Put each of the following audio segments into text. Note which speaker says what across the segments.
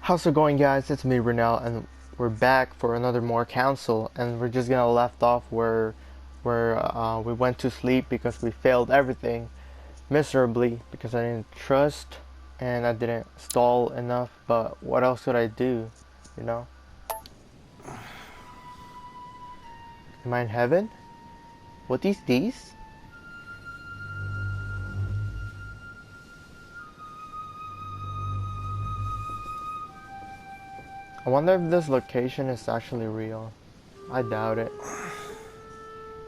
Speaker 1: How's it going, guys? It's me, Renell, and we're back for another more council, and we're just gonna left off where we went to sleep because we failed everything miserably because I didn't trust and I didn't stall enough. But what else could I do? You know? Am I in heaven? What is these? I wonder if this location is actually real. I doubt it.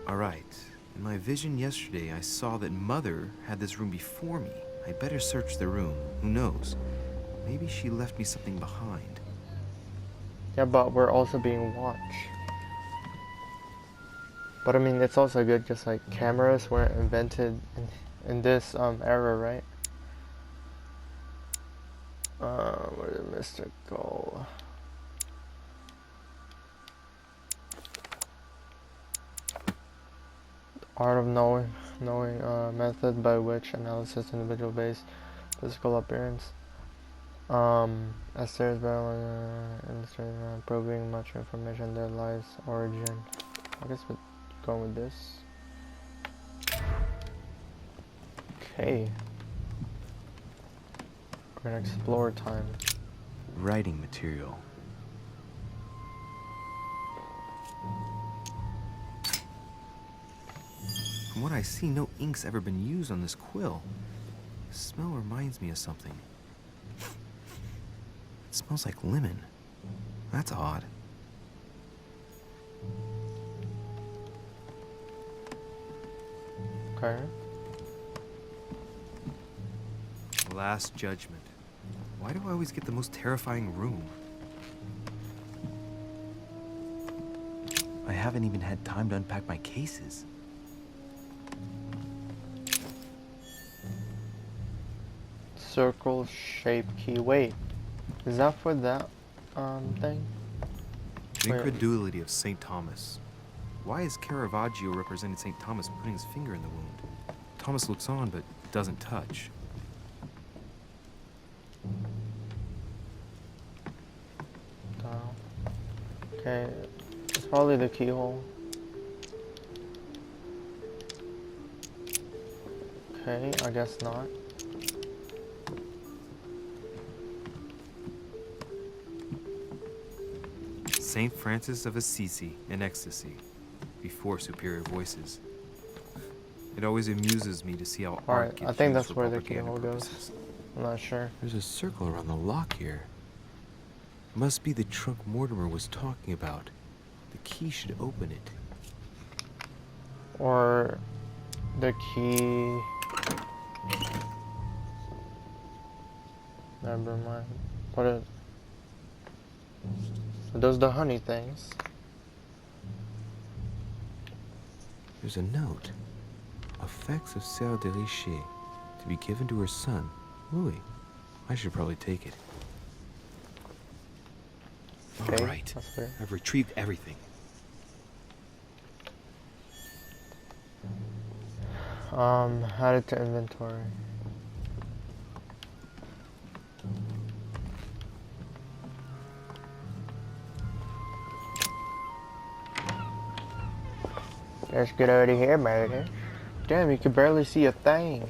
Speaker 2: Alright. In my vision yesterday, I saw that Mother had this room before me. I better search the room. Who knows? Maybe she left me something behind.
Speaker 1: Yeah, but we're also being watched. But I mean, it's also good, just like cameras were invented in this era, right? Where did Mr. go? Art of knowing method by which analysis individual based physical appearance. As there is proving much information their lives origin. I guess we're going with this. Okay. We're gonna explore time.
Speaker 2: Writing material. From what I see, no ink's ever been used on this quill. The smell reminds me of something. It smells like lemon. That's odd.
Speaker 1: Okay.
Speaker 2: Last Judgment. Why do I always get the most terrifying room? I haven't even had time to unpack my cases.
Speaker 1: Circle shape key. Wait, is that for that thing?
Speaker 2: The incredulity of St. Thomas. Why is Caravaggio representing St. Thomas putting his finger in the wound? Thomas looks on but doesn't touch.
Speaker 1: Okay, it's probably the keyhole. Okay, I guess not.
Speaker 2: Saint Francis of Assisi in ecstasy, before superior voices. It always amuses me to see how art gets
Speaker 1: I think
Speaker 2: used
Speaker 1: that's
Speaker 2: for
Speaker 1: where the
Speaker 2: propaganda
Speaker 1: keyhole goes.
Speaker 2: purposes.
Speaker 1: I'm not sure.
Speaker 2: There's a circle around the lock here. Must be the trunk Mortimer was talking about. The key should open it.
Speaker 1: Or the key. Never mind. What are those? The honey things?
Speaker 2: There's a note. Effects of Sœur de Richer, to be given to her son, Louis. I should probably take it.
Speaker 1: Okay,
Speaker 2: All right,
Speaker 1: that's fair.
Speaker 2: I've retrieved everything.
Speaker 1: Add it to inventory. Let's get out of here, murder. Damn, you can barely see a thing.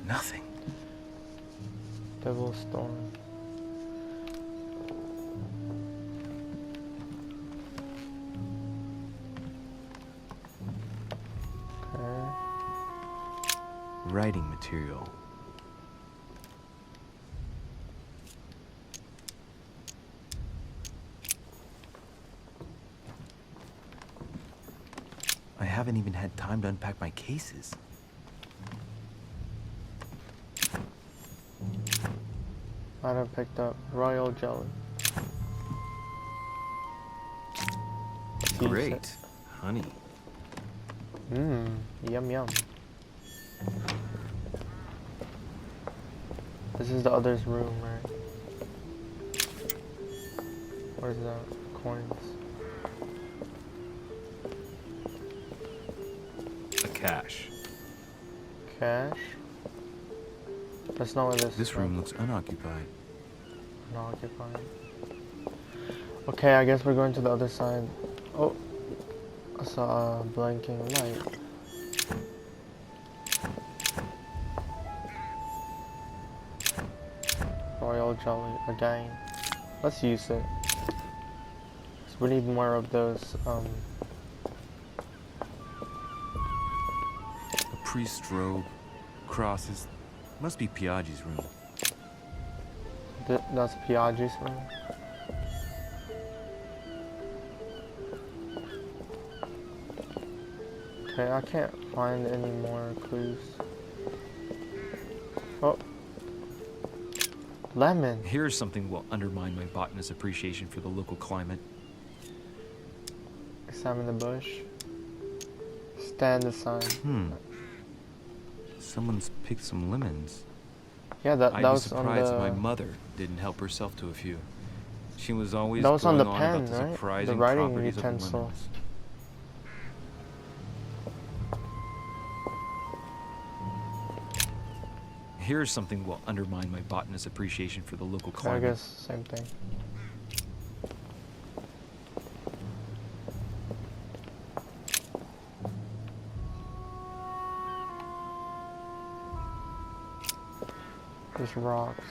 Speaker 2: Nothing.
Speaker 1: Devil's Storm.
Speaker 2: Writing material. I haven't even had time to unpack my cases.
Speaker 1: Might have picked up royal jelly.
Speaker 2: Great. Honey.
Speaker 1: Mmm, yum yum. This is the other's room, right? Where's the coins?
Speaker 2: A cache.
Speaker 1: Cash? That's not what this is.
Speaker 2: This room looks unoccupied.
Speaker 1: Unoccupied. Okay, I guess we're going to the other side. Oh, I saw a blinking light. Royal Jelly again. Let's use it. 'Cause we need more of those.
Speaker 2: A priest's robe, crosses. Must be Piaggi's room.
Speaker 1: That's Piaggi's room. Okay, I can't find any more clues. Oh. Lemon.
Speaker 3: Here's something will undermine my botanist's appreciation for the local climate.
Speaker 1: Examine the bush. Stand aside.
Speaker 2: Someone's picked some lemons.
Speaker 1: Yeah, that
Speaker 3: I'd
Speaker 1: was
Speaker 3: be
Speaker 1: on
Speaker 3: surprised if
Speaker 1: the.
Speaker 3: my mother didn't help herself to a few. She was always
Speaker 1: That was on
Speaker 3: going
Speaker 1: the
Speaker 3: on
Speaker 1: pen,
Speaker 3: about the
Speaker 1: right?
Speaker 3: surprising
Speaker 1: The writing
Speaker 3: properties of the
Speaker 1: utensil.
Speaker 3: lemons. Here's something will undermine my botanist's appreciation for the local
Speaker 1: I
Speaker 3: climate.
Speaker 1: guess same thing. Just rocks.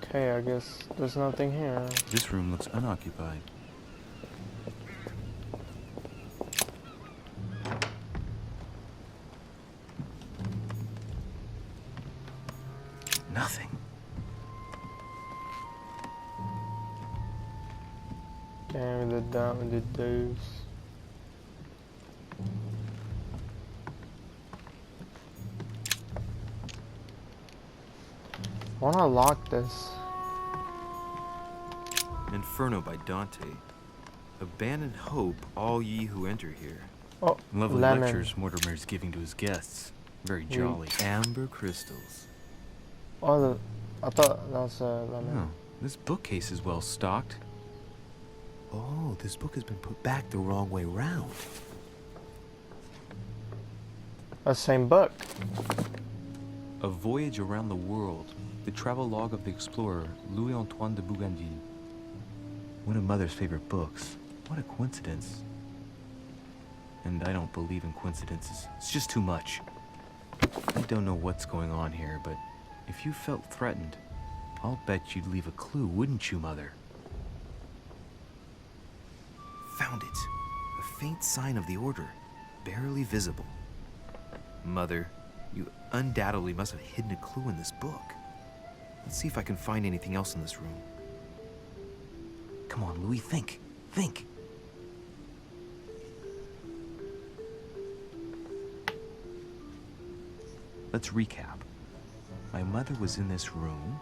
Speaker 1: Okay, I guess there's nothing here.
Speaker 2: This room looks unoccupied. Nothing.
Speaker 1: Damn the dumb the dudes. I wanna lock this.
Speaker 2: Inferno by Dante. Abandon hope, all ye who enter here.
Speaker 1: Oh,
Speaker 2: Lovely
Speaker 1: lemon.
Speaker 2: lectures Mortimer's giving to his guests. Very jolly. Amber crystals.
Speaker 1: Oh, I thought that was a lemon.
Speaker 2: Oh, this bookcase is well stocked. Oh, this book has been put back the wrong way round.
Speaker 1: That's the same book.
Speaker 2: A Voyage Around the World. The travel log of the explorer, Louis-Antoine de Bougainville. One of Mother's favorite books. What a coincidence. And I don't believe in coincidences. It's just too much. I don't know what's going on here, but if you felt threatened, I'll bet you'd leave a clue, wouldn't you, Mother? Found it. A faint sign of the order, barely visible. Mother, you undoubtedly must have hidden a clue in this book. Let's see if I can find anything else in this room. Come on, Louis, think. Think. Let's recap. My mother was in this room.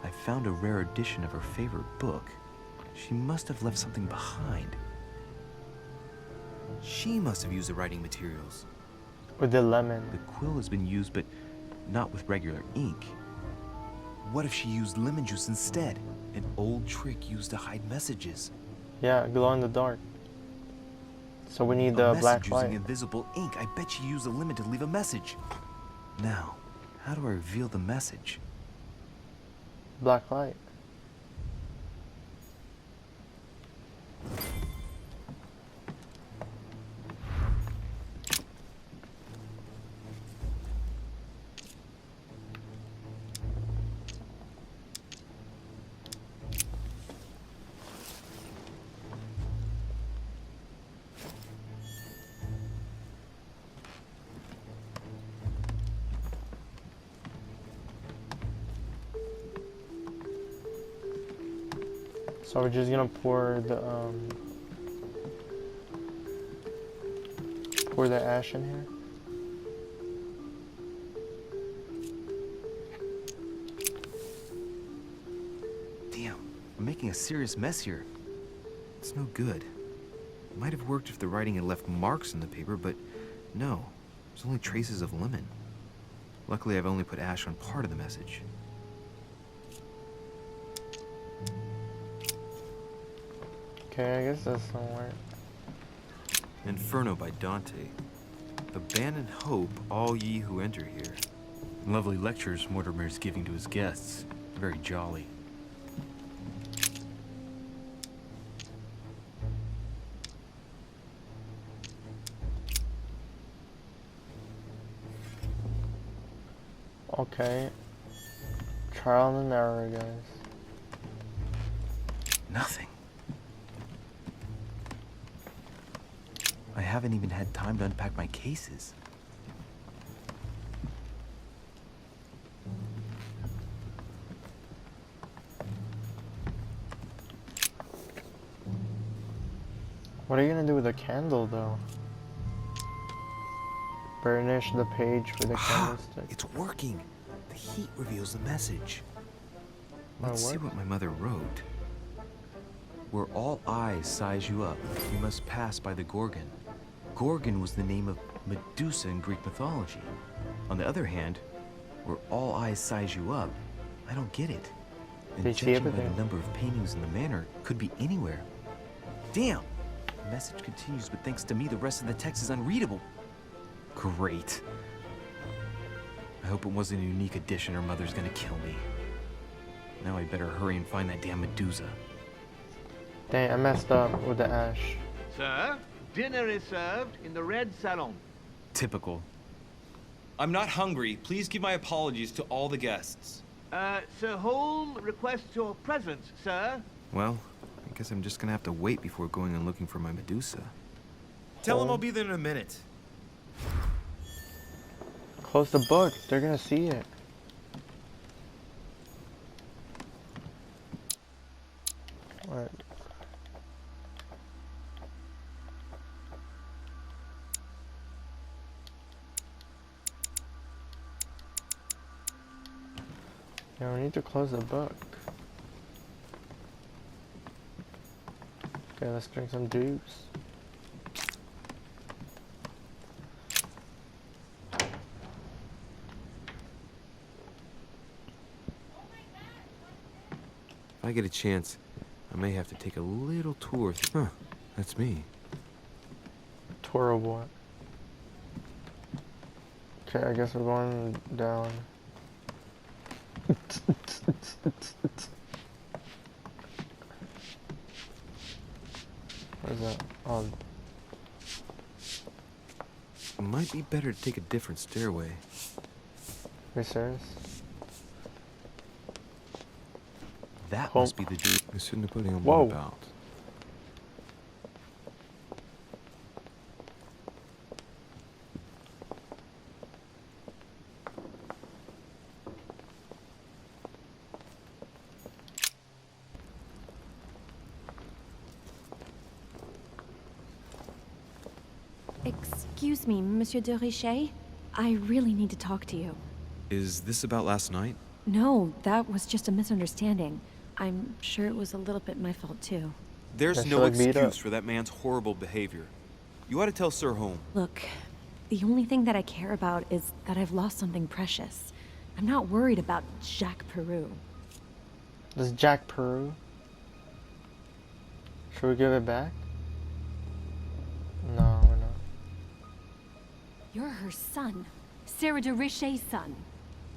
Speaker 2: I found a rare edition of her favorite book. She must have left something behind. She must have used the writing materials.
Speaker 1: With the lemon.
Speaker 2: The quill has been used, but not with regular ink. What if she used lemon juice instead? An old trick used to hide messages.
Speaker 1: Yeah, glow in the dark. So we need
Speaker 2: A
Speaker 1: the black
Speaker 2: message
Speaker 1: light.
Speaker 2: using invisible ink. I bet she used the lemon to leave a message. Now, how do I reveal the message?
Speaker 1: Black light. So we're just gonna pour the ash in here.
Speaker 2: Damn, I'm making a serious mess here. It's no good. It might have worked if the writing had left marks in the paper, but no. There's only traces of lemon. Luckily, I've only put ash on part of the message.
Speaker 1: Okay, I guess that's somewhere.
Speaker 2: Inferno by Dante. Abandon hope, all ye who enter here.
Speaker 3: Lovely lectures Mortimer's giving to his guests. Very jolly.
Speaker 1: Okay. Trial and error, guys.
Speaker 2: Nothing. I haven't even had time to unpack my cases.
Speaker 1: What are you gonna do with a candle, though? Burnish the page with a candlestick.
Speaker 2: It's working. The heat reveals the message.
Speaker 1: My
Speaker 2: Let's see
Speaker 1: word.
Speaker 2: what my mother wrote. Where all eyes size you up, you must pass by the Gorgon. Gorgon was the name of Medusa in Greek mythology. On the other hand, where all eyes size you up, I don't get it. And
Speaker 1: They see
Speaker 2: judging by
Speaker 1: everything.
Speaker 2: the number of paintings in the manor, could be anywhere. Damn! The message continues, but thanks to me, the rest of the text is unreadable. Great. I hope it wasn't a unique edition or Mother's gonna kill me. Now I better hurry and find that damn Medusa.
Speaker 1: Dang, I messed up with the ash.
Speaker 4: Sir, dinner is served in the red salon.
Speaker 3: Typical. I'm not hungry. Please give my apologies to all the guests.
Speaker 4: Sir Holm requests your presence, sir.
Speaker 2: Well, I guess I'm just gonna have to wait before going and looking for my Medusa.
Speaker 3: Tell him I'll be there in a minute.
Speaker 1: Close the book. They're gonna see it. What? Yeah, we need to close the book. Okay, let's drink some juice.
Speaker 2: If I get a chance, I may have to take a little tour. Huh, that's me.
Speaker 1: Tour of what? Okay, I guess we're going down. What is that? Oh,
Speaker 2: It might be better to take a different stairway.
Speaker 1: are you serious?
Speaker 2: That
Speaker 1: Home.
Speaker 2: must be the dude. I shouldn't have put him
Speaker 1: Whoa.
Speaker 2: about.
Speaker 5: Excuse me, Monsieur de Richet? I really need to talk to you.
Speaker 3: Is this about last night?
Speaker 5: No, that was just a misunderstanding. I'm sure it was a little bit my fault, too.
Speaker 3: There's
Speaker 1: I
Speaker 3: no
Speaker 1: feel like beat
Speaker 3: excuse
Speaker 1: up.
Speaker 3: for that man's horrible behavior. You ought to tell Sir Holm.
Speaker 5: Look, the only thing that I care about is that I've lost something precious. I'm not worried about Jacques Peru.
Speaker 1: This is Jack Peru. Should we give it back? No, we're not.
Speaker 5: You're her son. Sarah de Richet's son.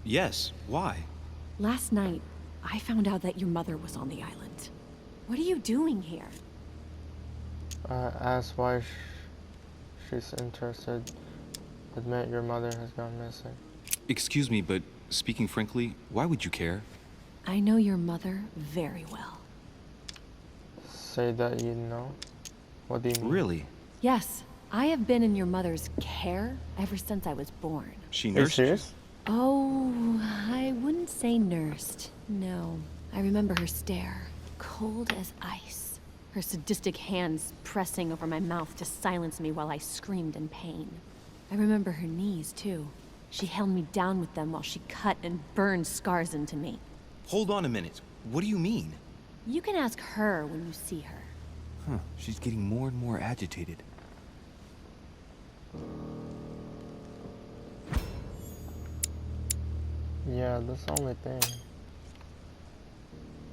Speaker 3: Yes, why?
Speaker 5: Last night, I found out that your mother was on the island. What are you doing here?
Speaker 1: Ask why she's interested. Admit your mother has gone missing.
Speaker 3: Excuse me, but speaking frankly, why would you care?
Speaker 5: I know your mother very well.
Speaker 1: Say that you know. What do you mean?
Speaker 3: Really?
Speaker 5: Yes, I have been in your mother's care ever since I was born.
Speaker 3: She
Speaker 1: Are you
Speaker 3: nursed you?
Speaker 1: serious?
Speaker 5: Oh, I wouldn't say nursed. No. I remember her stare, cold as ice. Her sadistic hands pressing over my mouth to silence me while I screamed in pain. I remember her knees, too. She held me down with them while she cut and burned scars into me.
Speaker 3: Hold on a minute. What do you mean?
Speaker 5: You can ask her when you see her.
Speaker 2: Huh, she's getting more and more agitated.
Speaker 1: Yeah, that's the only thing.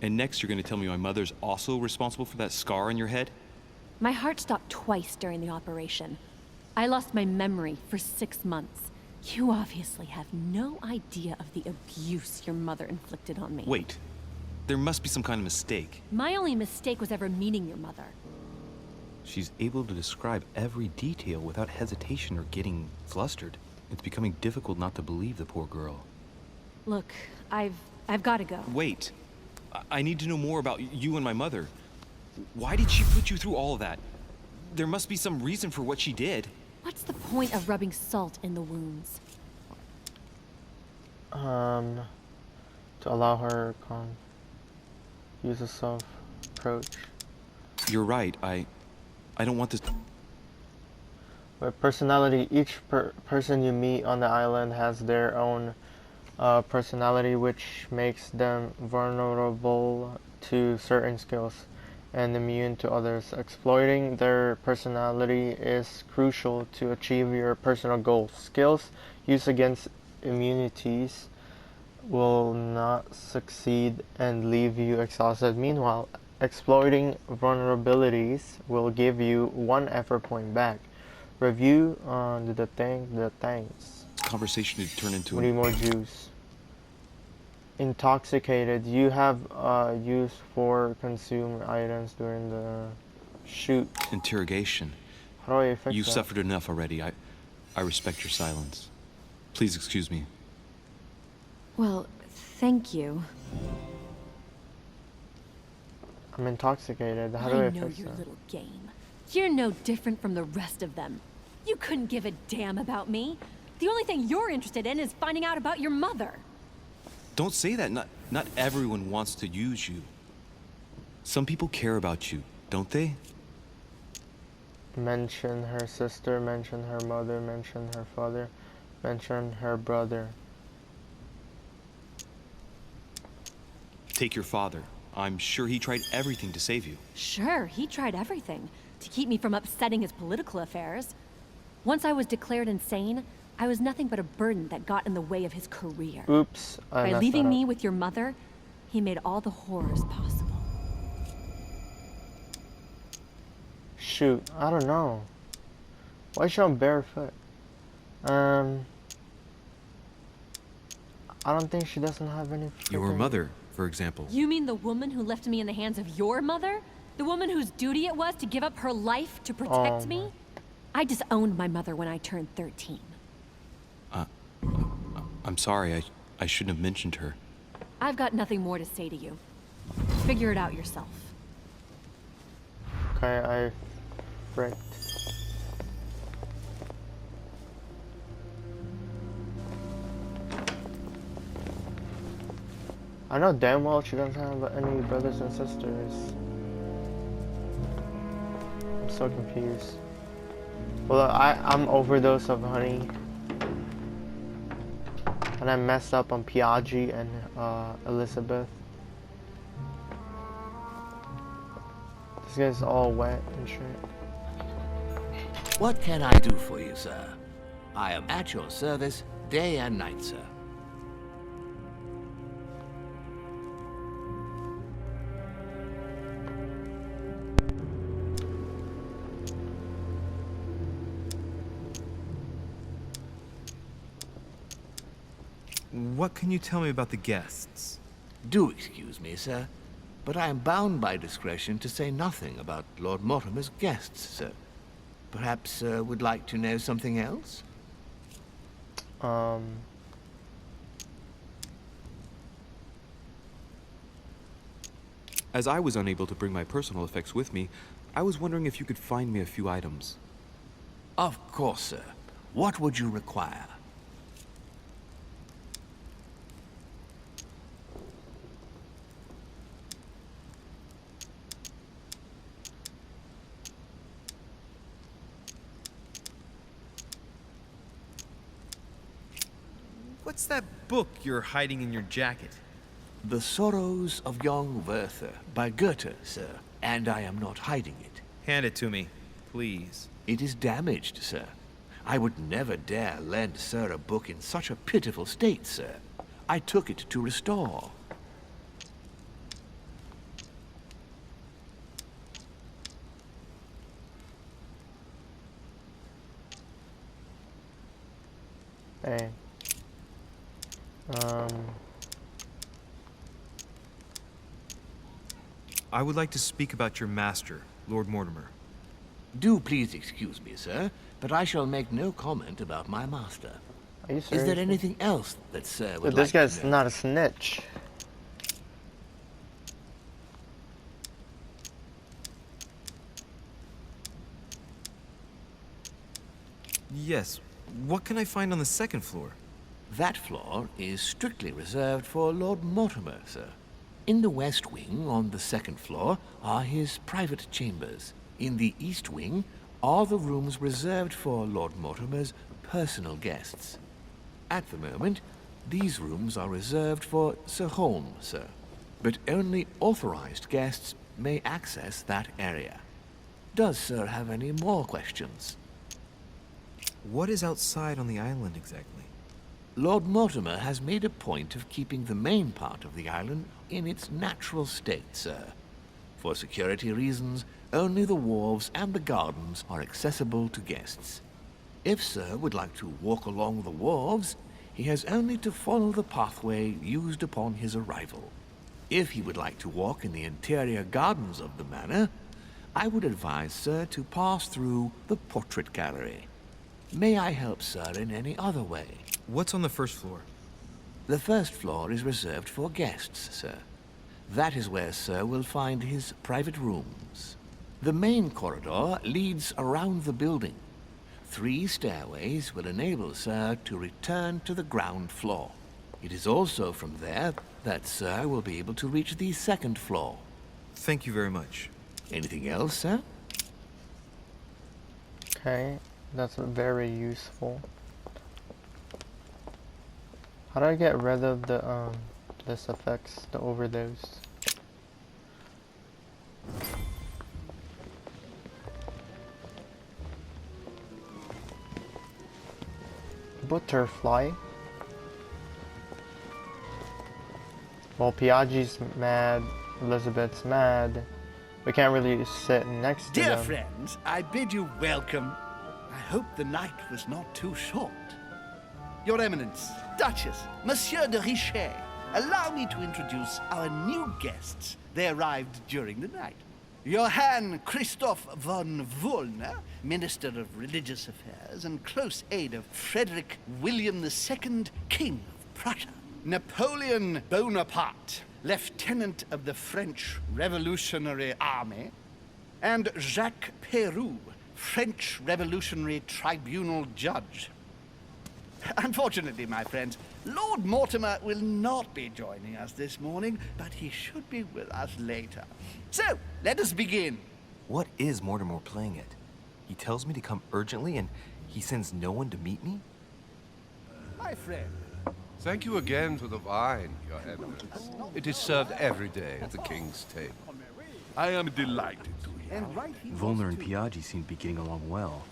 Speaker 3: And next you're gonna tell me my mother's also responsible for that scar on your head?
Speaker 5: My heart stopped twice during the operation. I lost my memory for 6 months. You obviously have no idea of the abuse your mother inflicted on me.
Speaker 3: Wait. There must be some kind of mistake.
Speaker 5: My only mistake was ever meeting your mother.
Speaker 2: She's able to describe every detail without hesitation or getting flustered. It's becoming difficult not to believe the poor girl.
Speaker 5: Look, I've got to go.
Speaker 3: Wait. I need to know more about you and my mother. Why did she put you through all of that? There must be some reason for what she did.
Speaker 5: What's the point of rubbing salt in the wounds?
Speaker 1: To allow her use a soft approach.
Speaker 3: You're right. I don't want this.
Speaker 1: With personality, each person you meet on the island has their own personality, which makes them vulnerable to certain skills and immune to others. Exploiting their personality is crucial to achieve your personal goals. Skills used against immunities will not succeed and leave you exhausted. Meanwhile, exploiting vulnerabilities will give you 1 effort point back. Review on the things.
Speaker 3: Conversation to turn into
Speaker 1: We need more juice. Intoxicated. You have used 4 consumed items during the shoot.
Speaker 3: interrogation.
Speaker 1: How do I fix
Speaker 3: You've
Speaker 1: that?
Speaker 3: suffered enough already. I respect your silence. Please excuse me.
Speaker 5: Well, thank you.
Speaker 1: I'm intoxicated. How do
Speaker 5: I
Speaker 1: I
Speaker 5: know
Speaker 1: fix
Speaker 5: your
Speaker 1: that?
Speaker 5: little game. You're no different from the rest of them. You couldn't give a damn about me. The only thing you're interested in is finding out about your mother.
Speaker 3: Don't say that. Not everyone wants to use you. Some people care about you, don't they?
Speaker 1: Mention her sister, mention her mother, mention her father, mention her brother.
Speaker 3: Take your father. I'm sure he tried everything to save you.
Speaker 5: Sure, he tried everything to keep me from upsetting his political affairs. Once I was declared insane, I was nothing but a burden that got in the way of his career.
Speaker 1: Oops, I
Speaker 5: By
Speaker 1: messed
Speaker 5: leaving
Speaker 1: that
Speaker 5: me
Speaker 1: up.
Speaker 5: with your mother, he made all the horrors possible.
Speaker 1: Shoot, I don't know. Why is she on barefoot? I don't think she doesn't have any
Speaker 3: Your
Speaker 1: freaking-
Speaker 3: mother, for example.
Speaker 5: You mean the woman who left me in the hands of your mother? The woman whose duty it was to give up her life to protect
Speaker 1: Oh
Speaker 5: me? I disowned my mother when I turned 13.
Speaker 3: I'm sorry. I shouldn't have mentioned her.
Speaker 5: I've got nothing more to say to you. Figure it out yourself.
Speaker 1: Okay, I fricked. I know damn well she doesn't have any brothers and sisters. I'm so confused. Well, I'm overdose of honey. And I messed up on Piaggi and Elizabeth. This guy's all wet and shit.
Speaker 4: What can I do for you, sir? I am at your service day and night, sir.
Speaker 3: What can you tell me about the guests?
Speaker 4: Do excuse me, sir, but I am bound by discretion to say nothing about Lord Mortimer's guests, sir. Perhaps would like to know something else?
Speaker 3: As I was unable to bring my personal effects with me, I was wondering if you could find me a few items.
Speaker 4: Of course, sir. What would you require?
Speaker 3: What's that book you're hiding in your jacket?
Speaker 4: The Sorrows of Young Werther by Goethe, sir. And I am not hiding it.
Speaker 3: Hand it to me, please.
Speaker 4: It is damaged, sir. I would never dare lend sir a book in such a pitiful state, sir. I took it to restore.
Speaker 1: Hey.
Speaker 3: I would like to speak about your master, Lord Mortimer.
Speaker 4: Do please excuse me, sir, but I shall make no comment about my master.
Speaker 1: Are you
Speaker 4: Is
Speaker 1: serious?
Speaker 4: there anything else that sir would
Speaker 1: Dude, this
Speaker 4: like
Speaker 1: guy's
Speaker 4: to know?
Speaker 1: not a snitch.
Speaker 3: Yes. What can I find on the second floor?
Speaker 4: That floor is strictly reserved for Lord Mortimer, sir. In the west wing, on the second floor, are his private chambers. In the east wing are the rooms reserved for Lord Mortimer's personal guests. At the moment, these rooms are reserved for Sir Holmes, sir. But only authorized guests may access that area. Does sir have any more questions?
Speaker 3: What is outside on the island exactly?
Speaker 4: Lord Mortimer has made a point of keeping the main part of the island in its natural state, sir. For security reasons, only the wharves and the gardens are accessible to guests. If sir would like to walk along the wharves, he has only to follow the pathway used upon his arrival. If he would like to walk in the interior gardens of the manor, I would advise sir to pass through the portrait gallery. May I help sir in any other way?
Speaker 3: What's on the first floor?
Speaker 4: The first floor is reserved for guests, sir. That is where sir will find his private rooms. The main corridor leads around the building. 3 stairways will enable sir to return to the ground floor. It is also from there that sir will be able to reach the second floor.
Speaker 3: Thank you very much.
Speaker 4: Anything else, sir?
Speaker 1: Okay, that's very useful. How do I get rid of the this effects, the overdose? Butterfly. Well, Piaggi's mad, Elizabeth's mad. We can't really sit next to
Speaker 6: Dear
Speaker 1: them.
Speaker 6: friends, I bid you welcome. I hope the night was not too short. Your Eminence, Duchess, Monsieur de Richet, allow me to introduce our new guests. They arrived during the night. Johann Christoph von Wollner, Minister of Religious Affairs and close aide of Frederick William II, King of Prussia. Napoleon Bonaparte, Lieutenant of the French Revolutionary Army. And Jacques Peroux, French Revolutionary Tribunal Judge. Unfortunately, my friends, Lord Mortimer will not be joining us this morning, but he should be with us later. So, let us begin.
Speaker 2: What is Mortimer playing at? He tells me to come urgently and he sends no one to meet me?
Speaker 6: My friend.
Speaker 7: Thank you again for the wine, Your Eminence. It is served every day at the king's table. I am delighted to hear.
Speaker 6: And right here.
Speaker 2: Volner and Piaggi seem to be getting along well.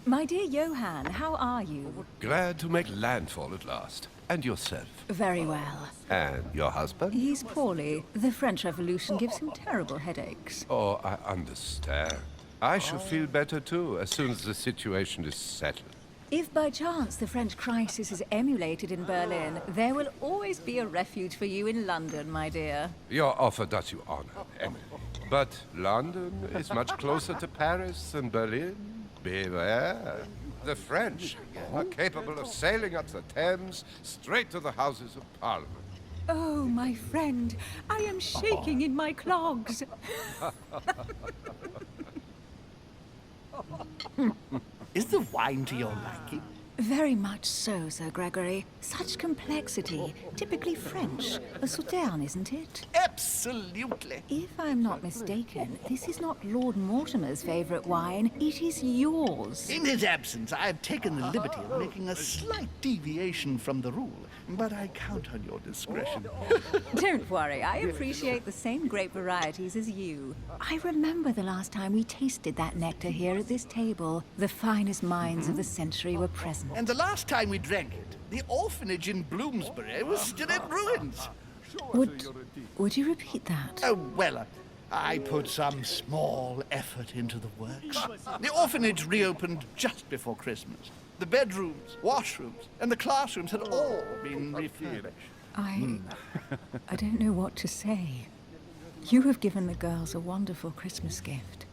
Speaker 8: My dear Johann, how are you?
Speaker 7: Glad to make landfall at last. And yourself?
Speaker 8: Very well.
Speaker 7: And your husband?
Speaker 8: He's poorly. The French Revolution gives him terrible headaches.
Speaker 7: Oh, I understand. I shall feel better too, as soon as the situation is settled.
Speaker 8: If by chance the French crisis is emulated in Berlin, there will always be a refuge for you in London, my dear.
Speaker 7: Your offer does you honor, Emily. But London is much closer to Paris than Berlin. Beware. The French are capable of sailing up the Thames straight to the Houses of Parliament.
Speaker 8: Oh, my friend, I am shaking in my clogs.
Speaker 6: Is the wine to your liking?
Speaker 8: Very much so, Sir Gregory. Such complexity. Typically French. A Sauterne, isn't it?
Speaker 6: Absolutely.
Speaker 8: If I'm not mistaken, this is not Lord Mortimer's favorite wine. It is yours.
Speaker 6: In his absence, I have taken the liberty of making a slight deviation from the rule, but I count on your discretion.
Speaker 8: Don't worry, I appreciate the same grape varieties as you. I remember the last time we tasted that nectar here at this table. The finest minds of the century were present.
Speaker 6: And the last time we drank it, the orphanage in Bloomsbury was still in ruins.
Speaker 8: Would you repeat that?
Speaker 6: Oh, well, I put some small effort into the works. The orphanage reopened just before Christmas. The bedrooms, washrooms, and the classrooms had all been refurbished.
Speaker 8: I don't know what to say. You have given the girls a wonderful Christmas gift.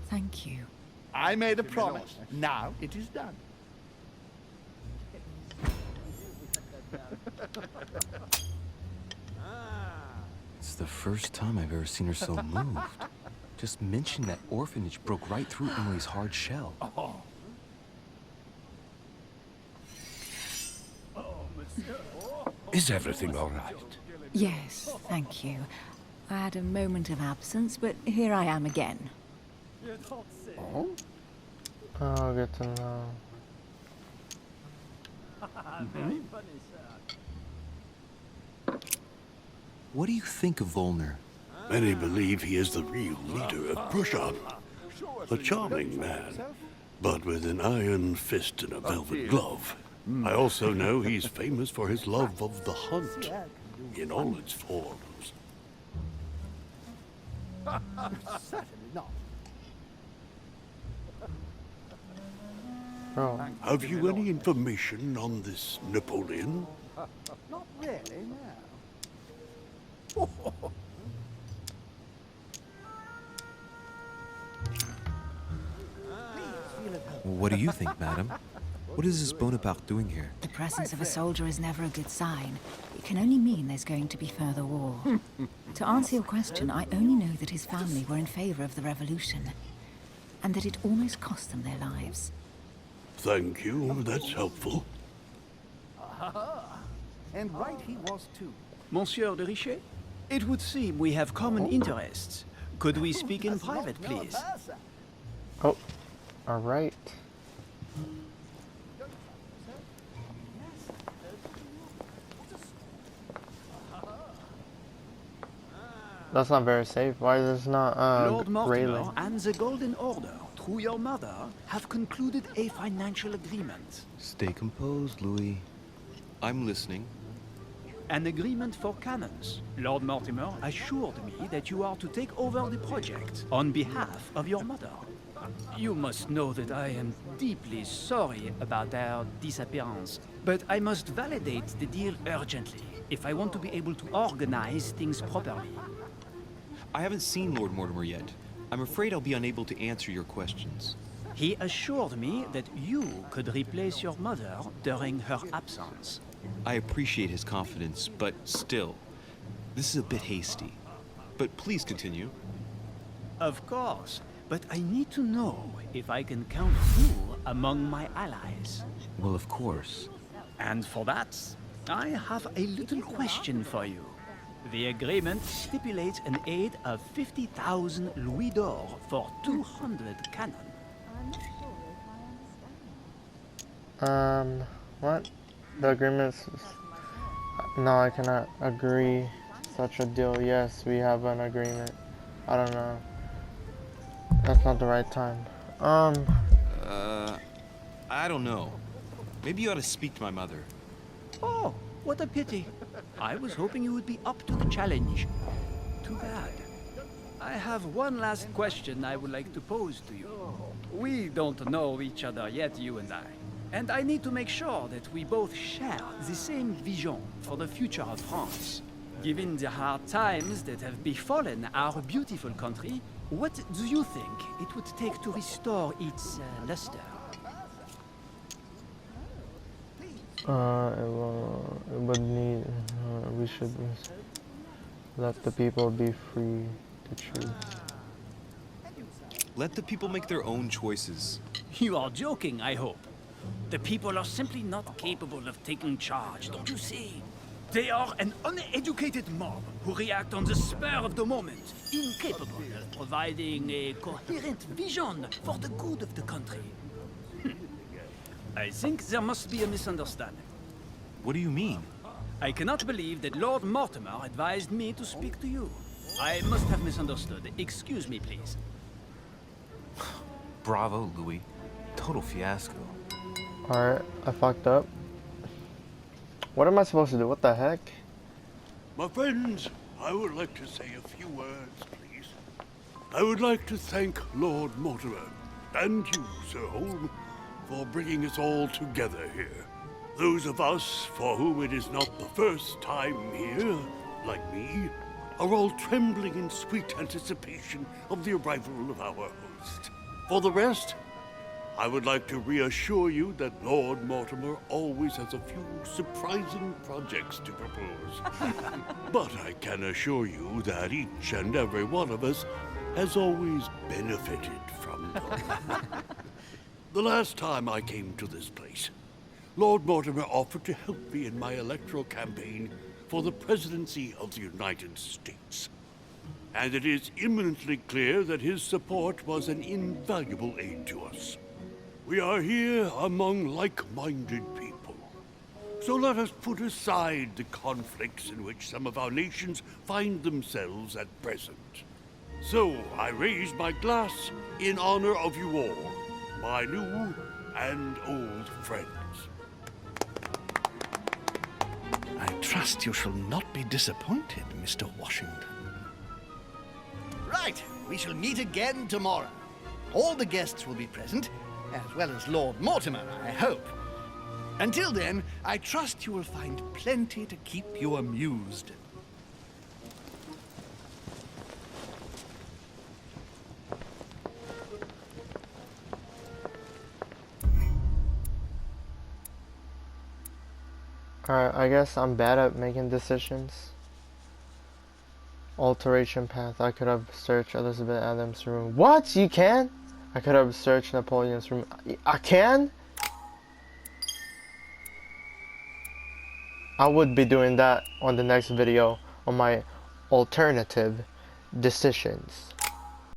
Speaker 8: Thank you.
Speaker 6: I made a promise. Now it is done.
Speaker 2: It's the first time I've ever seen her so moved. Just mention that orphanage broke right through Emily's hard shell.
Speaker 7: Is everything all right?
Speaker 8: Yes, thank you. I had a moment of absence, but here I am again.
Speaker 1: Oh, good to know.
Speaker 2: What do you think of Volner?
Speaker 9: Many believe he is the real leader of Prussia. A charming man, but with an iron fist and a velvet glove. I also know he's famous for his love of the hunt, in all its forms.
Speaker 1: Bro,
Speaker 9: Have you any information on this Napoleon?
Speaker 6: Not really, no.
Speaker 2: What do you think, madam? What is this Bonaparte doing here?
Speaker 8: The presence of a soldier is never a good sign. It can only mean there's going to be further war. To answer your question, I only know that his family were in favor of the revolution, and that it almost cost them their lives.
Speaker 9: Thank you, that's helpful.
Speaker 6: And right he was too.
Speaker 10: Monsieur de Richet, it would seem we have common interests. Could we speak in private, please?
Speaker 1: oh, alright. That's not very safe. Why is this not
Speaker 10: Lord Mortimer
Speaker 1: railing?
Speaker 10: and the Golden Order, through your mother, have concluded a financial agreement.
Speaker 2: Stay composed, Louis.
Speaker 3: I'm listening.
Speaker 10: An agreement for cannons. Lord Mortimer assured me that you are to take over the project on behalf of your mother. You must know that I am deeply sorry about their disappearance, but I must validate the deal urgently if I want to be able to organize things properly.
Speaker 3: I haven't seen Lord Mortimer yet. I'm afraid I'll be unable to answer your questions.
Speaker 10: He assured me that you could replace your mother during her absence.
Speaker 3: I appreciate his confidence, but still, this is a bit hasty. But please continue.
Speaker 10: Of course, but I need to know if I can count you among my allies.
Speaker 2: Well, of course.
Speaker 10: And for that, I have a little question for you. The agreement stipulates an aid of 50,000 louis d'or for 200 cannon.
Speaker 1: What? The agreements... No, I cannot agree such a deal. Yes, we have an agreement. I don't know. That's not the right time.
Speaker 3: I don't know. Maybe you ought to speak to my mother.
Speaker 10: Oh, what a pity. I was hoping you would be up to the challenge. Too bad. I have one last question I would like to pose to you. We don't know each other yet, you and I. And I need to make sure that we both share the same vision for the future of France. Given the hard times that have befallen our beautiful country, what do you think it would take to restore its luster?
Speaker 1: It would need... we should let the people be free to choose.
Speaker 3: Let the people make their own choices.
Speaker 10: You are joking, I hope. The people are simply not capable of taking charge, don't you see? They are an uneducated mob who react on the spur of the moment, incapable of providing a coherent vision for the good of the country. I think there must be a misunderstanding.
Speaker 3: What do you mean?
Speaker 10: I cannot believe that Lord Mortimer advised me to speak to you. I must have misunderstood. Excuse me, please.
Speaker 2: Bravo, Louis. Total fiasco.
Speaker 1: Alright, I fucked up. What am I supposed to do? What the heck?
Speaker 9: My friends, I would like to say a few words, please. I would like to thank Lord Mortimer and you, Sir Holm, for bringing us all together here. Those of us for whom it is not the first time here, like me, are all trembling in sweet anticipation of the arrival of our host. For the rest, I would like to reassure you that Lord Mortimer always has a few surprising projects to propose. But I can assure you that each and every one of us has always benefited from them. The last time I came to this place, Lord Mortimer offered to help me in my electoral campaign for the presidency of the United States. And it is eminently clear that his support was an invaluable aid to us. We are here among like-minded people. So let us put aside the conflicts in which some of our nations find themselves at present. So I raise my glass in honor of you all, my new and old friends.
Speaker 6: I trust you shall not be disappointed, Mr. Washington. Right, we shall meet again tomorrow. All the guests will be present, as well as Lord Mortimer, I hope. Until then, I trust you will find plenty to keep you amused.
Speaker 1: Alright, I guess I'm bad at making decisions. Alteration path. I could have searched Elizabeth Adams' room. What? You can? I could have searched Napoleon's room. I can? I would be doing that on the next video on my alternative decisions.